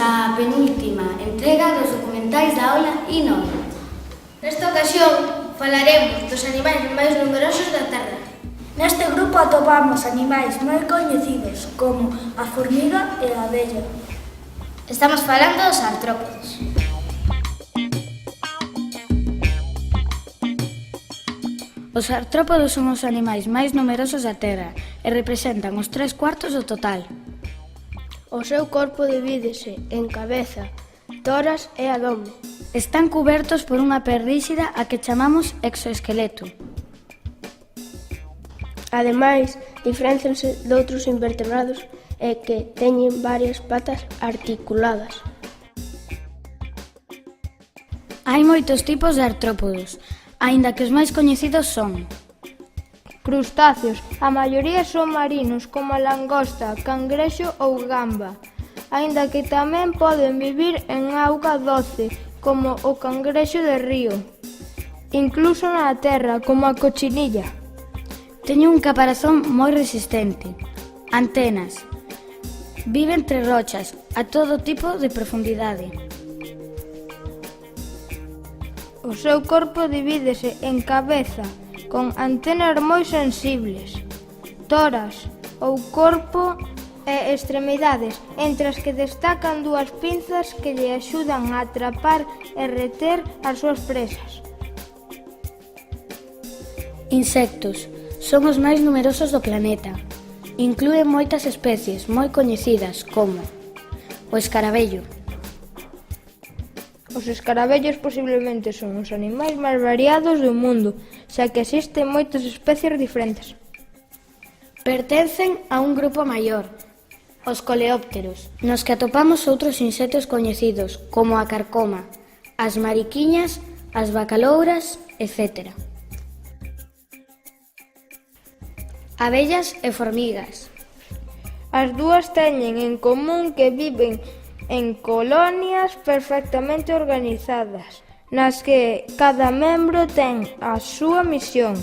á penúltima entrega dos documentais da aula I9. Nesta ocasión falaremos dos animais máis numerosos da Terra. Neste grupo atopamos animais moi coñecidos como a formiga e a abella. Estamos falando dos artrópodos. Os artrópodos son os animais máis numerosos da Terra e representan os 3/4 do total. O seu corpo divídese en cabeza, tórax e abdome. Están cubertos por unha pel ríxida a que chamamos exoesqueleto. Ademais, diferencianse doutros invertebrados e que teñen varias patas articuladas. Hai moitos tipos de artrópodos, aínda que os máis coñecidos son crustáceos. A maioría son marinos, como a langosta, cangrexo ou gamba, aínda que tamén poden vivir en auga doce, como o cangrexo de río, incluso na terra, como a cochinilla. Teñen un caparazón moi resistente, antenas, vive entre rochas a todo tipo de profundidade. O seu corpo divídese en cabeza, con antenas moi sensibles, tórax ou corpo e extremidades, entre as que destacan dúas pinzas que lle axudan a atrapar e reter as súas presas. Insectos. Son os máis numerosos do planeta. Inclúen moitas especies moi coñecidas como o escarabello. Os escarabellos posiblemente son os animais máis variados do mundo, xa que existen moitas especies diferentes. Pertencen a un grupo maior, os coleópteros, nos que atopamos outros insectos coñecidos como a carcoma, as mariquiñas, as bacalouras, etc. Abellas e formigas. As dúas teñen en común que viven en colonias perfectamente organizadas, nas que cada membro ten a súa misión.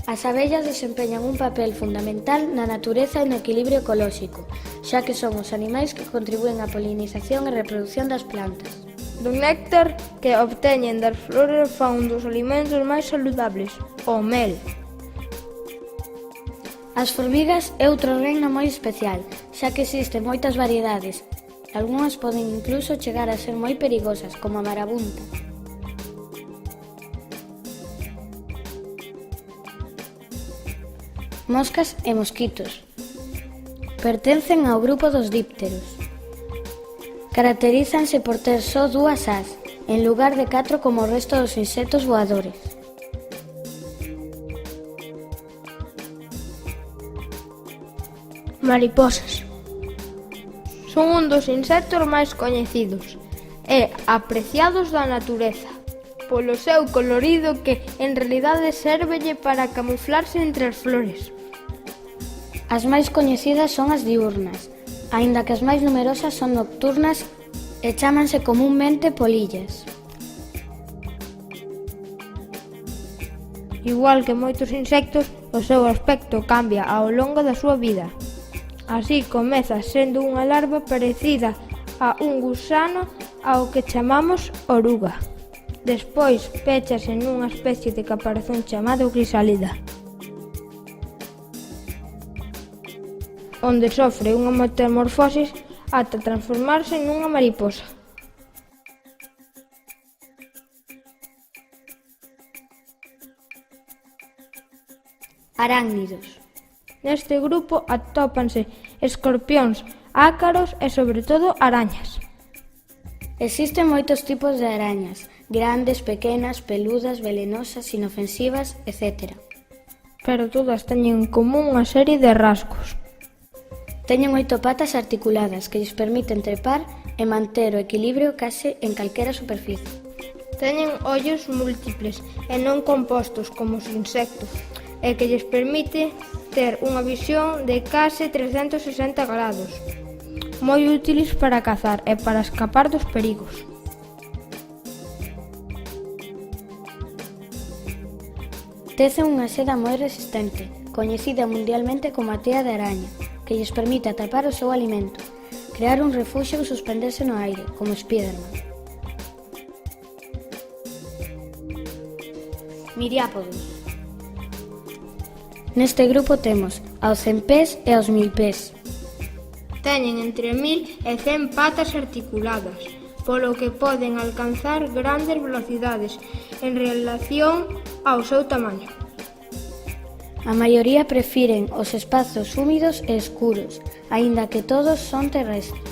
As abellas desempeñan un papel fundamental na natureza e no equilibrio ecolóxico, xa que son os animais que contribúen á polinización e reproducción das plantas. Do néctar que obteñen das flores fan un dos alimentos máis saludables, o mel. As formigas é outro reino moi especial, xa que existen moitas variedades. Algunhas poden incluso chegar a ser moi perigosas, como a marabunta. Moscas e mosquitos. Pertencen ao grupo dos dípteros. Caracterízanse por ter só dúas ás, en lugar de 4 como o resto dos insectos voadores. Mariposas. Son un dos insectos máis coñecidos e apreciados da natureza, polo seu colorido que en realidade sérvelle para camuflarse entre as flores. As máis coñecidas son as diurnas, aínda que as máis numerosas son nocturnas e chámanse comúnmente polillas. Igual que moitos insectos, o seu aspecto cambia ao longo da súa vida. Así comeza sendo unha larva parecida a un gusano ao que chamamos oruga. Despois péchase nunha especie de caparazón chamado crisálida, onde sofre unha metamorfosis ata transformarse nunha mariposa. Arácnidos. Neste grupo atópanse escorpións, ácaros e, sobre todo, arañas. Existen moitos tipos de arañas, grandes, pequenas, peludas, velenosas, inofensivas, etc. Pero todas teñen en común unha serie de rasgos. Teñen 8 patas articuladas que lles permiten trepar e manter o equilibrio case en calquera superficie. Teñen ollos múltiples e non compostos como os insectos, e que lles permite ter unha visión de case 360 grados, moi útiles para cazar e para escapar dos perigos. Tecen unha seda moi resistente, coñecida mundialmente como a tea de araña, que lles permite atrapar o seu alimento, crear un refuxio ou suspenderse no aire, como Spiderman. Miriápodos. Neste grupo temos aos 100 pés e aos 1000 pés. Teñen entre 1000 e 100 patas articuladas, polo que poden alcanzar grandes velocidades en relación ao seu tamaño. A maioría prefiren os espazos húmidos e escuros, aínda que todos son terrestres.